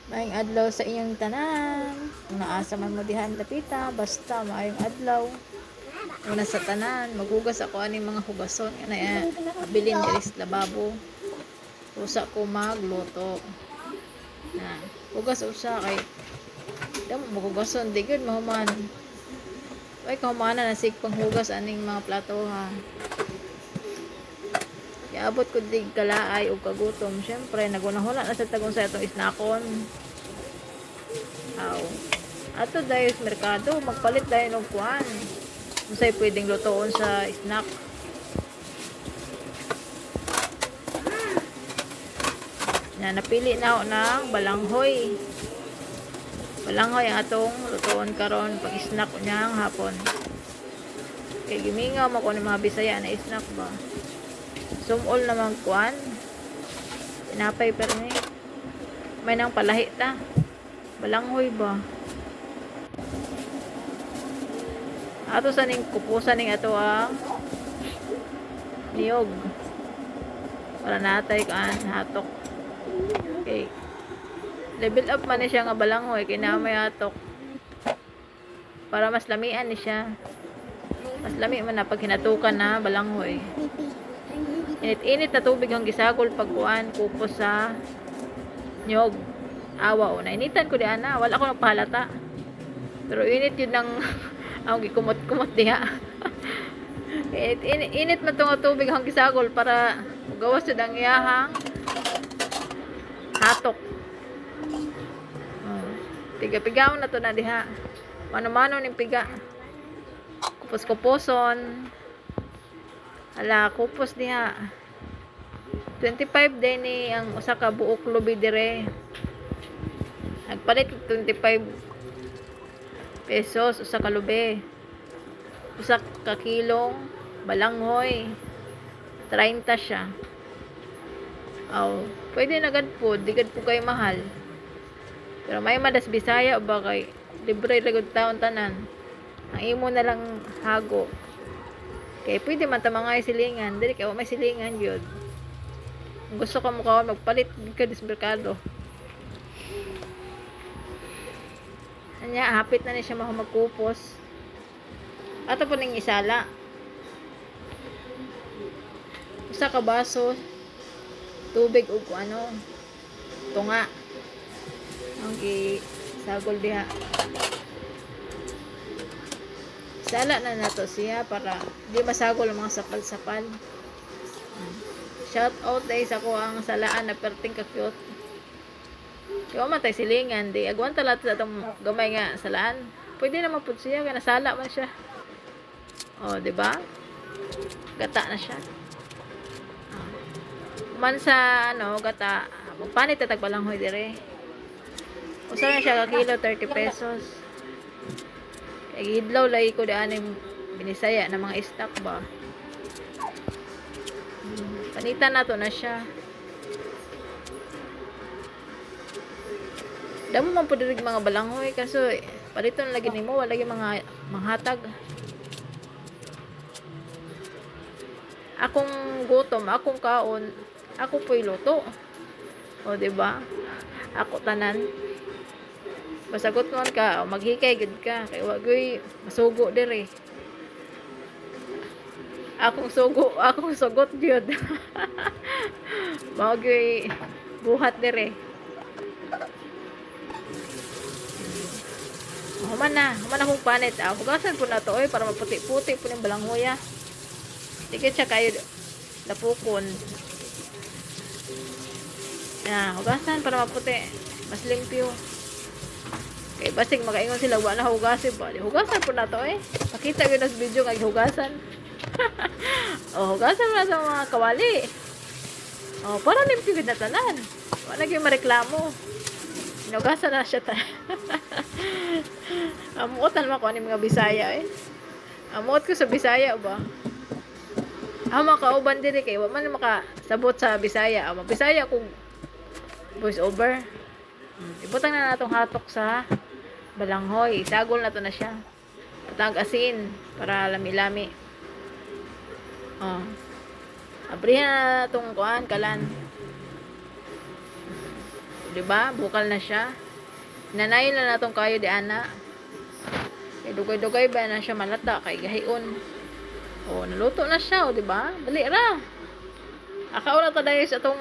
Maayong adlaw sa inyong tanan. Kung naasa man mo dihan dapita, basta maayong adlaw. Una sa tanan, maghugas ako aning mga hugason nga na abilin diri sa lababo. Usa ko magluto. Na, hugas usa kay damo maghugason di gyud mahuman. Ay kahumana na sig panghugas aning mga plato ha. Abot ko dig kalaay o kagutom. Syempre, nagunahuna na sa tagong sa itong isnakon. Aw. Ato dahil sa merkado, magpalit dahil ng kuan. Kung sa'yo pwedeng lutoon sa snack. Na, napili na ako ng balanghoy. Balanghoy ang atong lutoon karon pag snack niya ang hapon. Kaya gimingaw mo ko ng mga Bisaya na snack ba. Sumol naman kuan. Tinapay pero ni. May nang palahi ta. Balanghoy ba? Ato sa ning kupusan ning ato ang niyog. Para natay kan hatok. Okay. Level up man ni siya nga balanghoy kay na may hatok. Para mas lamian ni siya. Mas lami man na pag hinatukan na balanghoy. Init-init na tubig ang gisagol pagkuan kupos sa nyog. Awa o nainitan ko di ana, wala ko nagpahalata. Pero init yun ng ang gikumot-kumot diha. Init man tong tubig ang gisagol para gawas jud ang iyahang hatok. Piga-pigaw na to na diha. Mano-mano ning piga. Kupos-kuposon. Ala, kupos diha. 25 din ni ang usa ka buok lubi dire. Nagpalit 25 pesos usa ka lubi. Usa ka kilong balanghoy. 30 siya. Aw, pwede na gad po, di gad po kay mahal. Pero may madas Bisaya ba kay libre ra gud taon tanan. Ang imo na lang hago. Kaya pwede man ta mga silingan. Dili kay may silingan yun. Kung gusto ka mo kawan, magpalit ka sa merkado. Anya, hapit na ni siya magkupos. Ato po ning isala. Usa ka baso, tubig ug ano, tunga. Ang gisagol diha. Sala na nato siya para di masagol ang mga sapal-sapal. Shout out dahil sa ko ang salaan na perting ka-cute. Kaya matay silingan. Di agwan talat sa itong gamay nga salaan. Pwede naman po siya. Kaya nasala man siya. O, diba? Gata na siya. Man sa, ano, gata. Magpanit na tagbalanghoy dire. Usa na siya ka kilo, 30 pesos. Hidlaw lagi ko daan yung binisaya ng mga stock ba. Panitan na to na siya. Damo man po dirig mga balanghoy kaso paliton lagi nimo wala lagi mga manghatag. Akong gutom, akong kaon, ako po'y luto. O diba? Ako tanan. Masagot man ka, maghikay gud ka kay wagoy masugo dire. Akong sugot jud. Magoy buhat dire. Human akong panit. Hugasan po na to para maputi-puti po ng balanghoy. Sige siya kayo lapukon. Hugasan para maputi. Mas limpyo. Kay basig magaingon sila wala hugasin ba. Hugasan po na to Pakita yun sa video nga hugasan. Hugasan mo na sa mga kawali. Para limpyo gid na tanan. Wala gyud mareklamo. Hinugasan na siya ta. Amuotan mo ko ani mga Bisaya Amuot ko sa Bisaya ba. Mga kauban diri kay wa man makasabot sa Bisaya. Bisaya kung voice over. Ibutang na natong hatok sa balanghoy. Isagol na to na siya. Patag asin para lami-lami. Abrihan na itong kuan, kalan. Di ba? Bukal na siya. Nanayon na natong kayo di ana. Kay dugay-dugay ba na siya malata kay gahion. O naluto na siya, o di ba? Dali ra. Akaw na ta dahil sa atong